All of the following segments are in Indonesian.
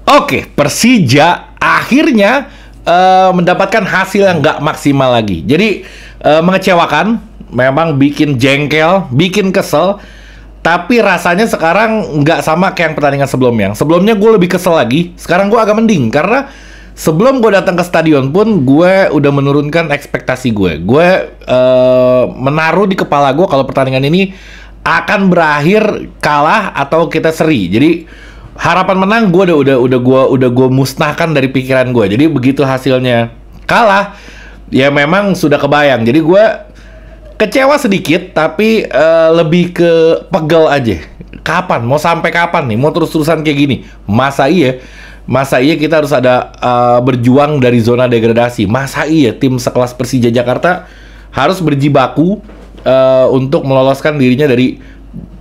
Oke, Persija akhirnya mendapatkan hasil yang nggak maksimal lagi. Jadi mengecewakan, memang bikin jengkel, bikin kesel. Tapi rasanya sekarang nggak sama kayak yang pertandingan sebelumnya. Sebelumnya gue lebih kesel lagi. Sekarang gue agak mending karena sebelum gue datang ke stadion pun gue udah menurunkan ekspektasi gue. Gue menaruh di kepala gue kalau pertandingan ini akan berakhir kalah atau kita seri. Jadi harapan menang gue udah gue musnahkan dari pikiran gue. Jadi begitu hasilnya kalah, ya memang sudah kebayang. Jadi gue kecewa sedikit, tapi lebih ke pegel aja. Kapan? Mau sampai kapan nih? Mau terus-terusan kayak gini? Masa iya? Masa iya kita harus ada berjuang dari zona degradasi? Masa iya tim sekelas Persija Jakarta harus berjibaku untuk meloloskan dirinya dari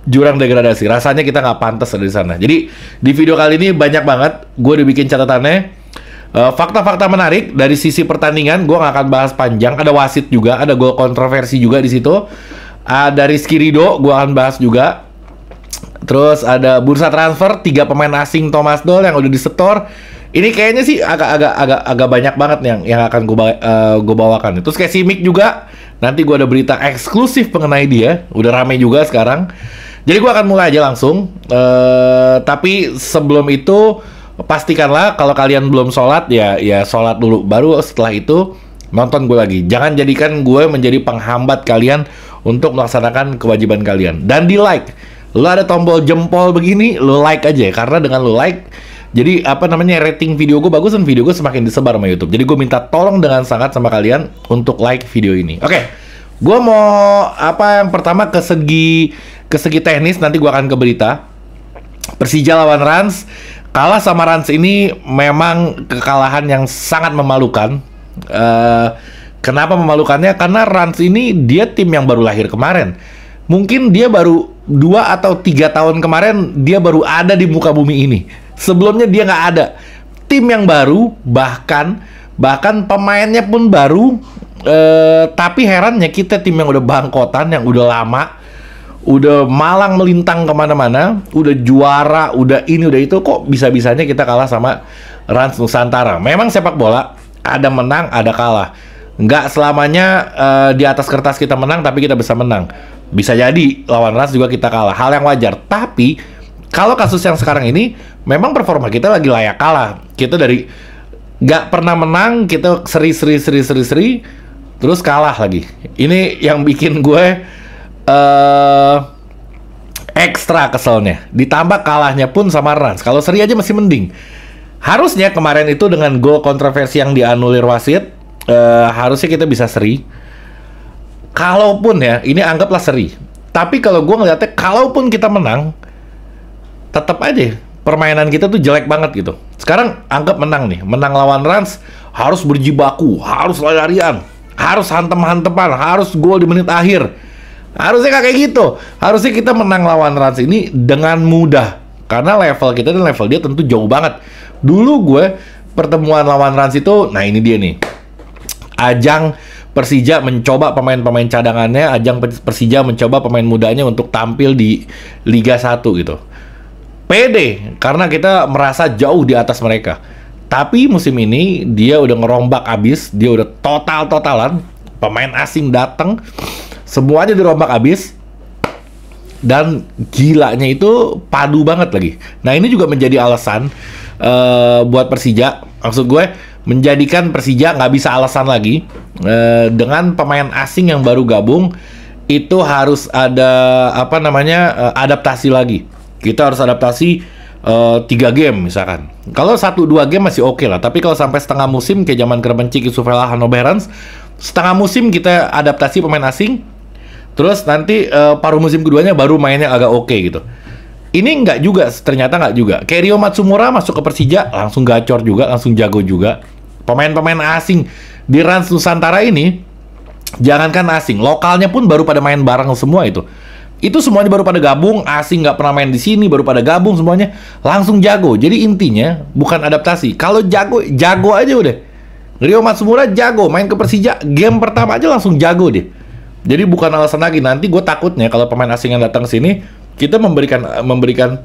jurang degradasi? Rasanya kita nggak pantas ada di sana. Jadi di video kali ini banyak banget gue udah bikin catatannya. Fakta-fakta menarik dari sisi pertandingan, gue nggak akan bahas panjang. Ada wasit juga, ada gol kontroversi juga di situ. Ada Rizky Ridho, gue akan bahas juga. Terus ada bursa transfer 3 pemain asing Thomas Doll yang udah disetor. Ini kayaknya sih agak banyak banget yang akan gue bawakan. Terus kayak Simic juga, nanti gue ada berita eksklusif mengenai dia. Udah rame juga sekarang. Jadi gue akan mulai aja langsung. Tapi sebelum itu, pastikanlah kalau kalian belum sholat ya sholat dulu, baru setelah itu nonton gue lagi. Jangan jadikan gue menjadi penghambat kalian untuk melaksanakan kewajiban kalian. Dan di like, lo ada tombol jempol begini, lo like aja, karena dengan lo like jadi rating video gue bagus dan video gue semakin disebar sama YouTube. Jadi gue minta tolong dengan sangat sama kalian untuk like video ini. Oke, gue mau yang pertama ke segi teknis, nanti gue akan ke berita. Persija lawan Rans. Kalah sama Rans ini memang kekalahan yang sangat memalukan. Kenapa memalukannya? Karena Rans ini dia tim yang baru lahir kemarin. Mungkin dia baru 2 atau 3 tahun kemarin dia baru ada di muka bumi ini. Sebelumnya dia nggak ada. Tim yang baru, bahkan pemainnya pun baru. Tapi herannya kita tim yang udah bangkotan, yang udah lama, udah malang melintang kemana-mana, udah juara, udah ini, udah itu, kok bisa-bisanya kita kalah sama Rans Nusantara. Memang sepak bola, ada menang, ada kalah. Nggak selamanya di atas kertas kita menang, tapi kita bisa menang. Bisa jadi lawan Rans juga kita kalah, hal yang wajar. Tapi, kalau kasus yang sekarang ini, memang performa kita lagi layak kalah. Kita dari nggak pernah menang, kita seri, terus kalah lagi. Ini yang bikin gue ekstra keselnya. Ditambah kalahnya pun sama Rans. Kalau seri aja masih mending. Harusnya kemarin itu dengan gol kontroversi yang dianulir wasit, harusnya kita bisa seri. Kalaupun ya, ini anggaplah seri. Tapi kalau gue ngeliatnya, kalaupun kita menang, tetap aja permainan kita tuh jelek banget gitu. Sekarang anggap menang nih, menang lawan Rans, harus berjibaku, harus lari-larian, harus hantem-hantepan, harus gol di menit akhir. Harusnya kayak gitu. Harusnya kita menang lawan Rans ini dengan mudah. Karena level kita dan level dia tentu jauh banget. Dulu gue pertemuan lawan Rans itu, nah ini dia nih. Ajang Persija mencoba pemain-pemain cadangannya, ajang Persija mencoba pemain mudanya untuk tampil di Liga 1 gitu. Pede, karena kita merasa jauh di atas mereka. Tapi musim ini dia udah ngerombak abis, dia udah total-totalan. Pemain asing datang, semuanya dirombak abis, dan gilanya itu padu banget lagi. Nah ini juga menjadi alasan buat Persija, maksud gue menjadikan Persija nggak bisa alasan lagi dengan pemain asing yang baru gabung. Itu harus ada adaptasi lagi. Kita harus adaptasi 3 game misalkan. Kalau 1-2 game masih oke lah, tapi kalau sampai setengah musim kayak zaman Krmenčík, Yusufela, Hannoverans, setengah musim kita adaptasi pemain asing, terus nanti paruh musim keduanya baru mainnya agak oke gitu. Ini ternyata nggak juga. Kayak Rio Matsumura masuk ke Persija, langsung gacor juga, langsung jago juga. Pemain-pemain asing di Rans Nusantara ini, jangankan asing, lokalnya pun baru pada main bareng semua itu. Itu semuanya baru pada gabung, asing nggak pernah main di sini, baru pada gabung semuanya, langsung jago. Jadi intinya bukan adaptasi. Kalau jago, jago aja udah. Rio Matsumura jago, main ke Persija, game pertama aja langsung jago deh. Jadi bukan alasan lagi. Nanti gue takutnya kalau pemain asing yang datang ke sini, kita memberikan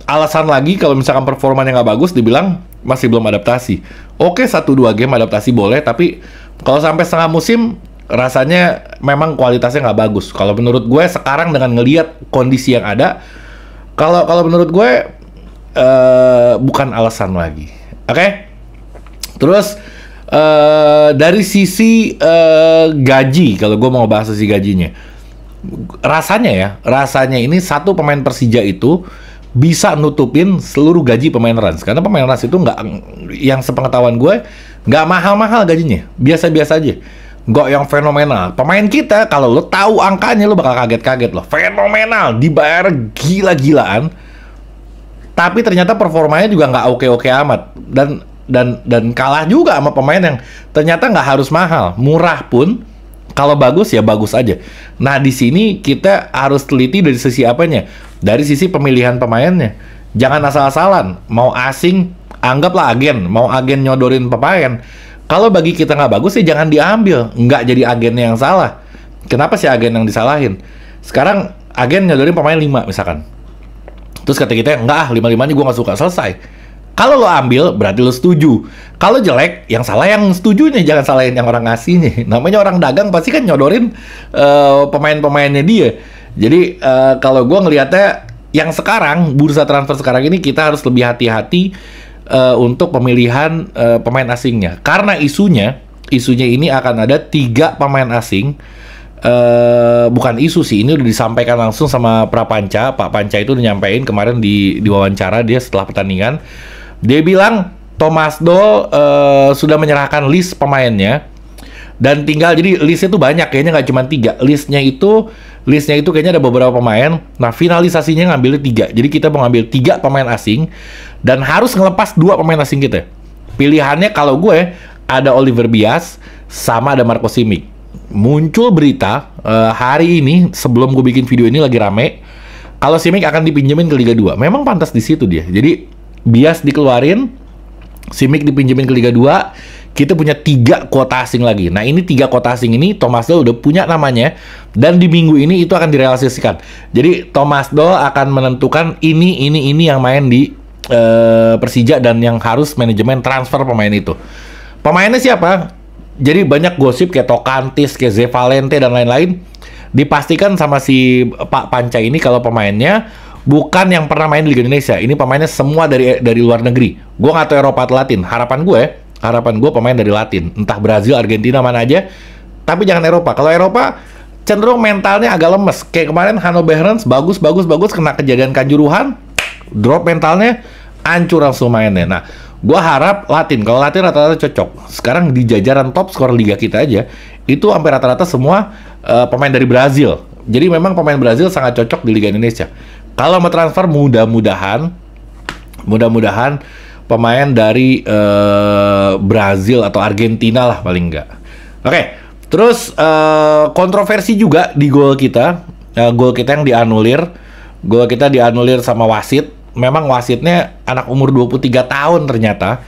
alasan lagi kalau misalkan performanya nggak bagus, dibilang masih belum adaptasi. Oke, 1-2 game adaptasi boleh, tapi kalau sampai setengah musim, rasanya memang kualitasnya nggak bagus. Kalau menurut gue sekarang dengan ngelihat kondisi yang ada, kalau menurut gue bukan alasan lagi. Oke? Terus dari sisi gaji, kalau gue mau bahas sisi gajinya, rasanya ini satu pemain Persija itu bisa nutupin seluruh gaji pemain Rans. Karena pemain Rans itu nggak, yang sepengetahuan gue, nggak mahal-mahal gajinya, biasa-biasa aja, nggak yang fenomenal. Pemain kita kalau lo tahu angkanya lo bakal kaget-kaget loh, fenomenal, dibayar gila-gilaan, tapi ternyata performanya juga nggak oke-oke amat, dan kalah juga sama pemain yang ternyata nggak harus mahal, murah pun kalau bagus ya bagus aja. Nah, di sini kita harus teliti dari sisi apanya? Dari sisi pemilihan pemainnya. Jangan asal-asalan. Mau asing, anggaplah agen. Mau agen nyodorin pemain. Kalau bagi kita nggak bagus, ya jangan diambil. Nggak jadi agennya yang salah. Kenapa sih agen yang disalahin? Sekarang agen nyodorin pemain 5 misalkan. Terus kata kita, nggak, 5-5-nya gue nggak suka. Selesai. Kalau lo ambil, berarti lo setuju. Kalau jelek, yang salah yang setujunya, jangan salahin yang orang ngasihnya. Namanya orang dagang pasti kan nyodorin pemain-pemainnya dia. Jadi kalau gue ngelihatnya, yang sekarang, bursa transfer sekarang ini kita harus lebih hati-hati untuk pemilihan pemain asingnya. Karena isunya ini akan ada 3 pemain asing. Bukan isu sih, ini udah disampaikan langsung sama Prapanca. Pak Panca itu udah nyampein kemarin di wawancara dia setelah pertandingan. Dia bilang Thomas Doll sudah menyerahkan list pemainnya, dan tinggal, jadi listnya tuh banyak, kayaknya nggak cuma 3. Listnya itu kayaknya ada beberapa pemain. Nah, finalisasinya ngambilnya 3. Jadi kita mau ngambil 3 pemain asing dan harus ngelepas 2 pemain asing kita. Pilihannya kalau gue ada Oliver Bias sama ada Marco Simic. Muncul berita hari ini sebelum gue bikin video ini lagi rame, kalau Simic akan dipinjemin ke Liga 2. Memang pantas di situ dia. Jadi Bias dikeluarin, Simic dipinjemin ke Liga 2, kita punya 3 kuota asing lagi. Nah, ini 3 kuota asing ini Thomas Doll udah punya namanya, dan di minggu ini itu akan direalisasikan. Jadi Thomas Doll akan menentukan ini yang main di Persija dan yang harus manajemen transfer pemain itu. Pemainnya siapa? Jadi banyak gosip kayak Tokantis, kayak Ze Valente dan lain-lain. Dipastikan sama si Pak Panca ini kalau pemainnya bukan yang pernah main di Liga Indonesia. Ini pemainnya semua dari luar negeri. Gue nggak tahu Eropa atau Latin. Harapan gue pemain dari Latin. Entah Brazil, Argentina, mana aja. Tapi jangan Eropa. Kalau Eropa cenderung mentalnya agak lemes. Kayak kemarin Hanno Behrens bagus, kena kejadian Kanjuruhan, drop mentalnya, hancur langsung mainnya. Nah, gue harap Latin. Kalau Latin rata-rata cocok. Sekarang di jajaran top skor Liga kita aja, itu hampir rata-rata semua pemain dari Brazil. Jadi memang pemain Brazil sangat cocok di Liga Indonesia. Kalau mau transfer, mudah-mudahan pemain dari Brazil atau Argentina lah paling enggak. Oke, terus kontroversi juga di gol kita. Gol kita yang dianulir. Gol kita dianulir sama wasit. Memang wasitnya anak umur 23 tahun ternyata.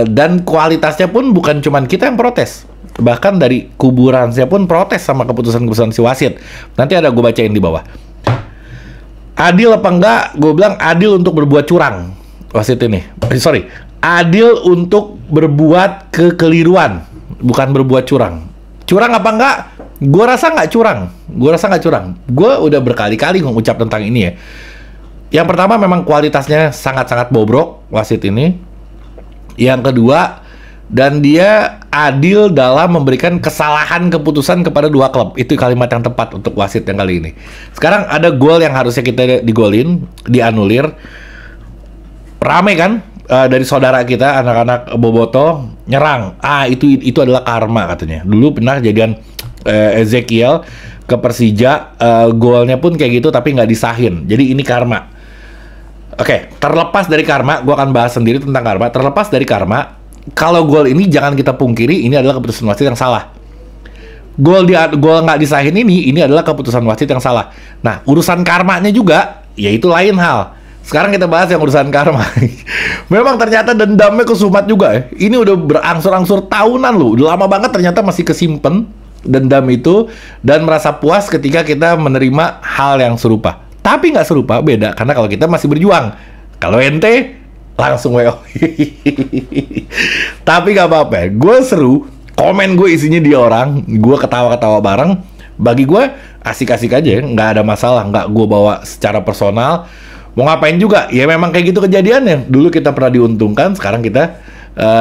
Dan kualitasnya pun bukan cuman kita yang protes. Bahkan dari kuburan saya pun protes sama keputusan-keputusan si wasit. Nanti ada gue bacain di bawah. Adil apa enggak? Gue bilang adil untuk berbuat curang. Wasit ini. Adil untuk berbuat kekeliruan, bukan berbuat curang. Curang apa enggak? Gue rasa nggak curang. Gue udah berkali-kali mengucap tentang ini ya. Yang pertama, memang kualitasnya sangat-sangat bobrok wasit ini. Yang kedua, dan dia adil dalam memberikan kesalahan keputusan kepada 2 klub. Itu kalimat yang tepat untuk wasit yang kali ini. Sekarang ada gol yang harusnya kita digolin, dianulir. Rame kan? Dari saudara kita, anak-anak Boboto nyerang. Itu adalah karma katanya. Dulu pernah kejadian Ezekiel ke Persija, golnya pun kayak gitu tapi nggak disahin. Jadi ini karma. Oke, terlepas dari karma, gue akan bahas sendiri tentang karma. Terlepas dari karma, kalau gol ini jangan kita pungkiri, ini adalah keputusan wasit yang salah. Gol nggak disahin ini adalah keputusan wasit yang salah. Nah, urusan karmanya juga, yaitu lain hal. Sekarang kita bahas yang urusan karma. Memang ternyata dendamnya kesumat juga ya. Ini udah berangsur-angsur tahunan loh. Udah lama banget ternyata masih kesimpen dendam itu, dan merasa puas ketika kita menerima hal yang serupa. Tapi nggak serupa, beda. Karena kalau kita masih berjuang. Kalau ente, langsung WO. Tapi nggak apa-apa, gue seru. Komen gue isinya dia orang, gue ketawa-ketawa bareng. Bagi gue asik-asik aja, nggak ada masalah, nggak gue bawa secara personal. Mau ngapain juga, ya memang kayak gitu kejadiannya. Dulu kita pernah diuntungkan, sekarang kita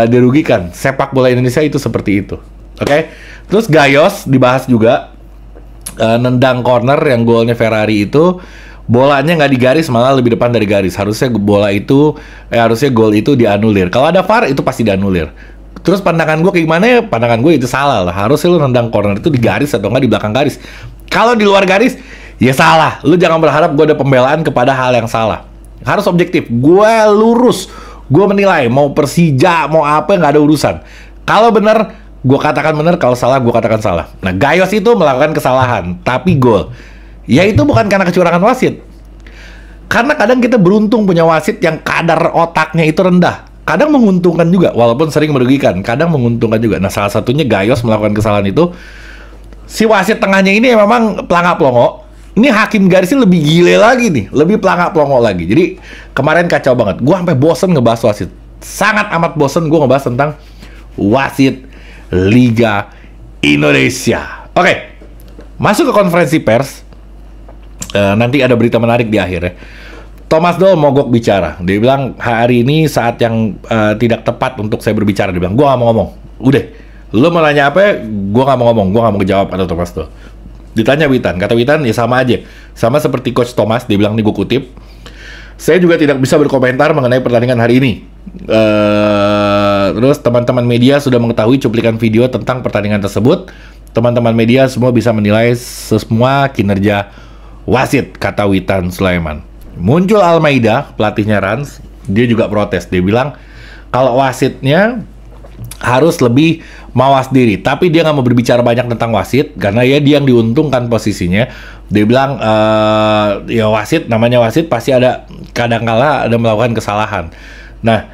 dirugikan. Sepak bola Indonesia itu seperti itu. Oke, terus Gayos dibahas juga. Nendang corner yang golnya Ferrari itu, bolanya nggak di garis, malah lebih depan dari garis. Harusnya harusnya gol itu dianulir. Kalau ada VAR itu pasti dianulir. Terus pandangan gue kayak gimana ya? Pandangan gue itu salah lah. Harusnya lu nendang corner itu di garis atau nggak di belakang garis. Kalau di luar garis, ya salah. Lu jangan berharap gue ada pembelaan kepada hal yang salah. Harus objektif. Gue lurus. Gue menilai. Mau Persija, mau apa, nggak ada urusan. Kalau bener, gue katakan bener. Kalau salah, gue katakan salah. Nah, Gayos itu melakukan kesalahan. Tapi gol. Ya itu bukan karena kecurangan wasit. Karena kadang kita beruntung punya wasit yang kadar otaknya itu rendah. Kadang menguntungkan juga, walaupun sering merugikan. Kadang menguntungkan juga. Nah, salah satunya Gayos melakukan kesalahan itu. Si wasit tengahnya ini memang pelangak-pelongo. Ini hakim garisnya lebih gile lagi nih. Lebih pelangak-pelongo lagi. Jadi, kemarin kacau banget. Gue sampai bosen ngebahas wasit. Sangat amat bosen gue ngebahas tentang wasit Liga Indonesia. Oke. Masuk ke konferensi pers. Nanti ada berita menarik di akhir ya. Thomas Doll mogok bicara. Dia bilang hari ini saat yang tidak tepat untuk saya berbicara. Dia bilang, gue gak mau ngomong. Udah, lo mau nanya apa, gue gak mau ngomong. Gue gak mau ngejawab, kata Thomas Doll. Ditanya Witan. Kata Witan, ya sama aja. Sama seperti Coach Thomas, dia bilang, nih gue kutip. Saya juga tidak bisa berkomentar mengenai pertandingan hari ini. Terus teman-teman media sudah mengetahui cuplikan video tentang pertandingan tersebut. Teman-teman media semua bisa menilai semua kinerja wasit, kata Witan Sulaiman. Muncul Almeida, pelatihnya Rans, dia juga protes. Dia bilang kalau wasitnya harus lebih mawas diri, tapi dia nggak mau berbicara banyak tentang wasit karena ya dia yang diuntungkan posisinya. Dia bilang ya wasit, namanya wasit pasti ada kadangkala ada melakukan kesalahan. Nah,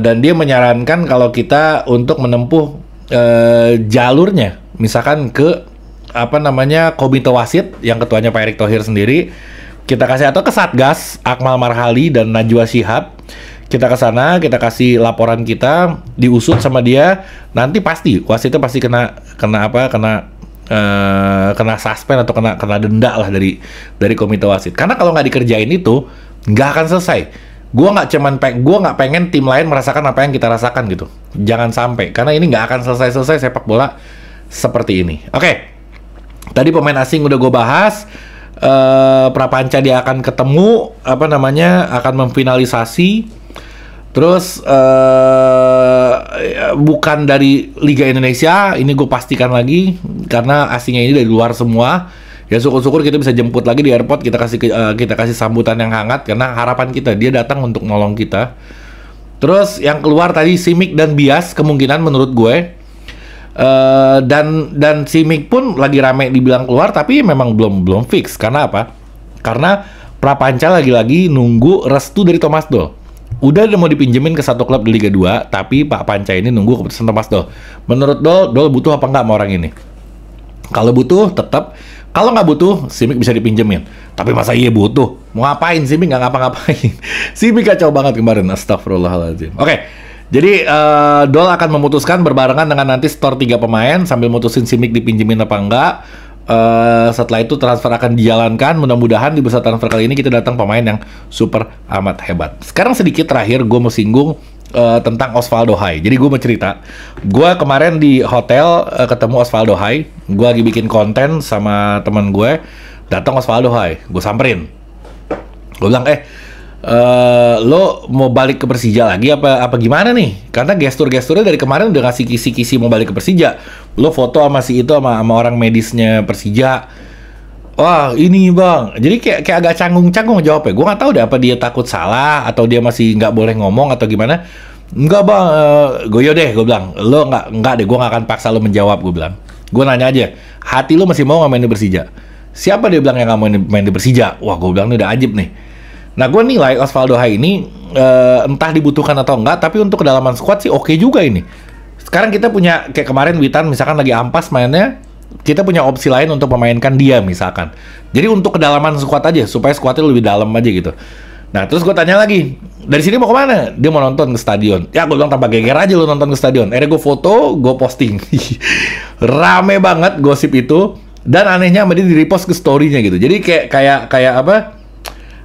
dan dia menyarankan kalau kita untuk menempuh jalurnya, misalkan ke komite wasit yang ketuanya Pak Erick Thohir sendiri. Kita kasih atau ke Satgas, Akmal Marhali dan Najwa Shihab. Kita ke sana, kita kasih laporan kita, diusut sama dia. Nanti pasti wasitnya pasti kena suspend atau kena denda lah dari komite wasit. Karena kalau nggak dikerjain itu nggak akan selesai. Gue nggak pengen tim lain merasakan apa yang kita rasakan gitu. Jangan sampai, karena ini nggak akan selesai sepak bola seperti ini. Oke. Tadi pemain asing udah gue bahas. Prapanca dia akan ketemu akan memfinalisasi. Terus bukan dari Liga Indonesia, ini gue pastikan lagi karena asingnya ini dari luar semua. Ya syukur-syukur kita bisa jemput lagi di airport, kita kasih sambutan yang hangat karena harapan kita dia datang untuk nolong kita. Terus yang keluar tadi Simic dan Bias kemungkinan menurut gue. Dan Simic pun lagi rame dibilang keluar, tapi memang belum fix. Karena apa? Karena Prapanca lagi-lagi nunggu restu dari Thomas Doll. Udah mau dipinjemin ke satu klub di Liga 2, tapi Pak Panca ini nunggu keputusan Thomas Doll. Menurut Doll butuh apa nggak sama orang ini? Kalau butuh tetap, kalau nggak butuh Simic bisa dipinjemin. Tapi masa iya butuh? Mau ngapain Simic? Nggak ngapa-ngapain. Simic kacau banget kemarin. Astagfirullahaladzim. Oke. Jadi Doll akan memutuskan berbarengan dengan nanti store 3 pemain sambil mutusin Simic dipinjemin apa enggak. Setelah itu transfer akan dijalankan. Mudah-mudahan di bursa transfer kali ini kita datang pemain yang super amat hebat. Sekarang sedikit terakhir gue mau singgung tentang Osvaldo Hai. Jadi gue mau cerita. Gue kemarin di hotel ketemu Osvaldo Hai. Gue lagi bikin konten sama teman gue. Datang Osvaldo Hai. Gue samperin. Gue bilang lo mau balik ke Persija lagi apa gimana nih? Karena gestur-gesturnya dari kemarin udah ngasih kisi-kisi mau balik ke Persija. Lo foto sama si itu sama orang medisnya Persija. Wah ini bang, jadi kayak agak canggung-canggung jawabnya. Gue nggak tahu deh apa dia takut salah atau dia masih nggak boleh ngomong atau gimana. Enggak bang, gue gue bilang lo nggak deh, gue nggak akan paksa lo menjawab. Gue bilang, gue nanya aja, hati lo masih mau nggak main di Persija? Siapa dia bilang yang nggak mau main di Persija? Wah gue bilang ini udah ajib nih. Nah, gue nilai Osvaldo Hai ini entah dibutuhkan atau enggak, tapi untuk kedalaman squad sih oke juga ini. Sekarang kita punya, kayak kemarin Witan misalkan lagi ampas mainnya, kita punya opsi lain untuk memainkan dia misalkan. Jadi untuk kedalaman squad aja, supaya squadnya lebih dalam aja gitu. Nah, terus gue tanya lagi, dari sini mau kemana? Dia mau nonton ke stadion. Ya, gue bilang tambah geger aja lu nonton ke stadion. Akhirnya gue foto, gue posting. Rame banget gosip itu. Dan anehnya sama dia di-repost ke story-nya gitu. Jadi kayak apa?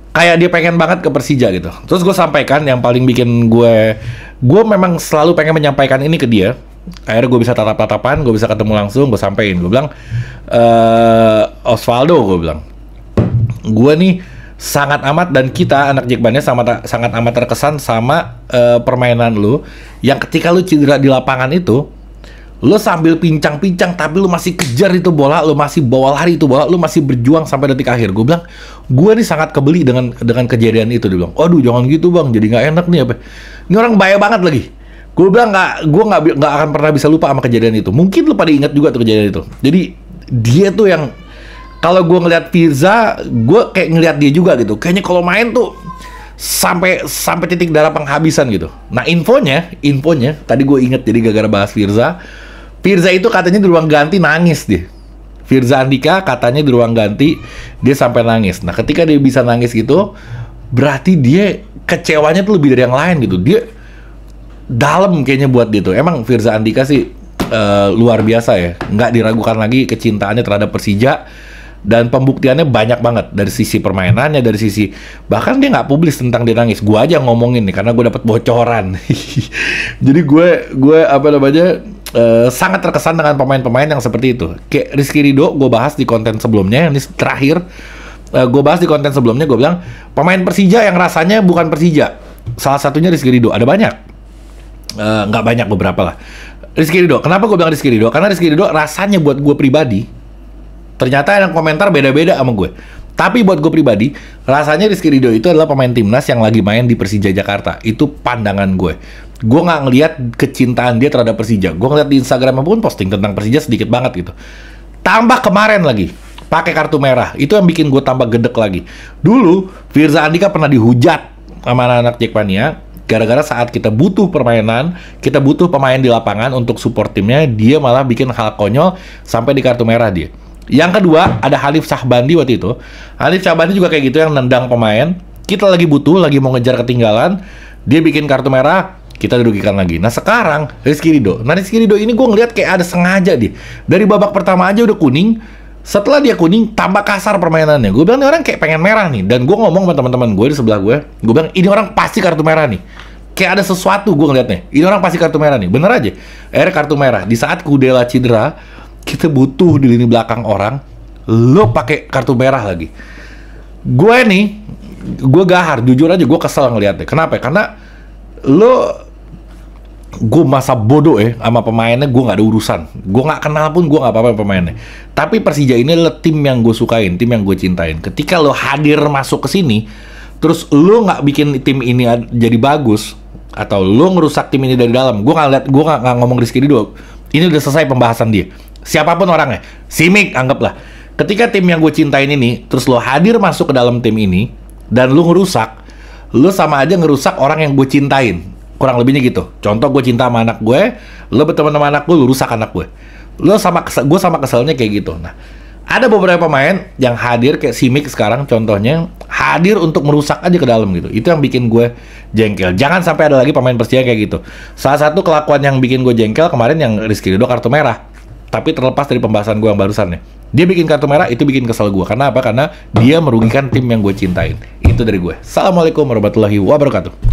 Kayak dia pengen banget ke Persija gitu. Terus gue sampaikan yang paling bikin gue memang selalu pengen menyampaikan ini ke dia. Akhirnya gue bisa tatap-tatapan, gue bisa ketemu langsung, gue sampein. Gue bilang, Osvaldo, gue bilang, gue nih sangat amat, dan kita anak Jakmania sangat amat terkesan sama permainan lu, yang ketika lu cedera di lapangan itu, lu sambil pincang-pincang tapi lu masih kejar itu bola, lu masih bawa lari itu bola, lu masih berjuang sampai detik akhir. Gue bilang, gue nih sangat kebeli dengan kejadian itu. Dia bilang, aduh jangan gitu bang, jadi nggak enak nih apa. Ini orang bahaya banget lagi. Gue bilang gue nggak akan pernah bisa lupa sama kejadian itu. Mungkin lu pada ingat juga tuh kejadian itu. Jadi dia tuh yang kalau gue ngeliat Firza, gue kayak ngeliat dia juga gitu. Kayaknya kalau main tuh sampai titik darah penghabisan gitu. Nah infonya tadi gue inget, jadi gara-gara bahas Firza itu katanya di ruang ganti nangis dia. Firza Andika katanya di ruang ganti dia sampai nangis. Nah ketika dia bisa nangis gitu, berarti dia kecewanya tuh lebih dari yang lain gitu. Dia dalam kayaknya buat dia tuh. Emang Firza Andika sih luar biasa ya. Nggak diragukan lagi kecintaannya terhadap Persija. Dan pembuktiannya banyak banget dari sisi permainannya, dari sisi bahkan dia nggak publis tentang dia nangis. Gue aja ngomongin nih karena gue dapat bocoran. Jadi gue apa namanya sangat terkesan dengan pemain-pemain yang seperti itu. Kayak Rizky Ridho, gue bahas di konten sebelumnya. Ini terakhir gue bahas di konten sebelumnya. Gue bilang pemain Persija yang rasanya bukan Persija. Salah satunya Rizky Ridho. Ada banyak, nggak banyak, beberapa lah. Rizky Ridho. Kenapa gue bilang Rizky Ridho? Karena Rizky Ridho rasanya buat gue pribadi, ternyata yang komentar beda-beda sama gue. Tapi buat gue pribadi, rasanya Rizky Ridho itu adalah pemain timnas yang lagi main di Persija Jakarta. Itu pandangan gue. Gue nggak ngelihat kecintaan dia terhadap Persija. Gue ngeliat di Instagram pun posting tentang Persija sedikit banget gitu. Tambah kemarin lagi, pakai kartu merah. Itu yang bikin gue tambah gedek lagi. Dulu, Firza Andika pernah dihujat sama anak-anak Jakmania. Gara-gara saat kita butuh permainan, kita butuh pemain di lapangan untuk support timnya, dia malah bikin hal konyol sampai di kartu merah dia. Yang kedua, ada Halif Syahbandi waktu itu. Halif Syahbandi juga kayak gitu, yang nendang pemain. Kita lagi butuh, lagi mau ngejar ketinggalan. Dia bikin kartu merah, kita dirugikan lagi. Nah sekarang, Rizky Ridho. Nah Rizky Ridho ini gue ngeliat kayak ada sengaja dia. Dari babak pertama aja udah kuning. Setelah dia kuning, tambah kasar permainannya. Gue bilang, ini orang kayak pengen merah nih. Dan gue ngomong sama teman-teman gue di sebelah gue. Gue bilang, ini orang pasti kartu merah nih. Kayak ada sesuatu gue ngeliatnya. Ini orang pasti kartu merah nih. Bener aja. Akhirnya kartu merah. Di saat Kudela cedera, kita butuh di lini belakang orang, lo pakai kartu merah lagi. Gue nih, gue gahar, jujur aja gue kesel ngeliatnya. Kenapa? Karena gue masa bodoh ya sama pemainnya, gue nggak ada urusan. Gue nggak kenal pun gue nggak apa-apa sama pemainnya. Tapi Persija ini adalah tim yang gue sukain, tim yang gue cintain. Ketika lo hadir masuk ke sini, terus lo nggak bikin tim ini jadi bagus, atau lo ngerusak tim ini dari dalam, gue nggak ngomong Rizky Ridho. Ini udah selesai pembahasan dia. Siapapun orangnya, Simic anggaplah. Ketika tim yang gue cintain ini, terus lo hadir masuk ke dalam tim ini, dan lo ngerusak, lo sama aja ngerusak orang yang gue cintain. Kurang lebihnya gitu. Contoh, gue cinta sama anak gue, lo berteman sama anak gue, lo rusak anak gue. Gue sama keselnya kayak gitu. Nah, ada beberapa pemain yang hadir kayak Simic sekarang, contohnya, hadir untuk merusak aja ke dalam gitu. Itu yang bikin gue jengkel. Jangan sampai ada lagi pemain Persija kayak gitu. Salah satu kelakuan yang bikin gue jengkel kemarin yang Rizky Ridho kartu merah. Tapi terlepas dari pembahasan gue yang barusan nih, dia bikin kartu merah, itu bikin kesel gue. Karena apa? Karena dia merugikan tim yang gue cintain. Itu dari gue. Assalamualaikum warahmatullahi wabarakatuh.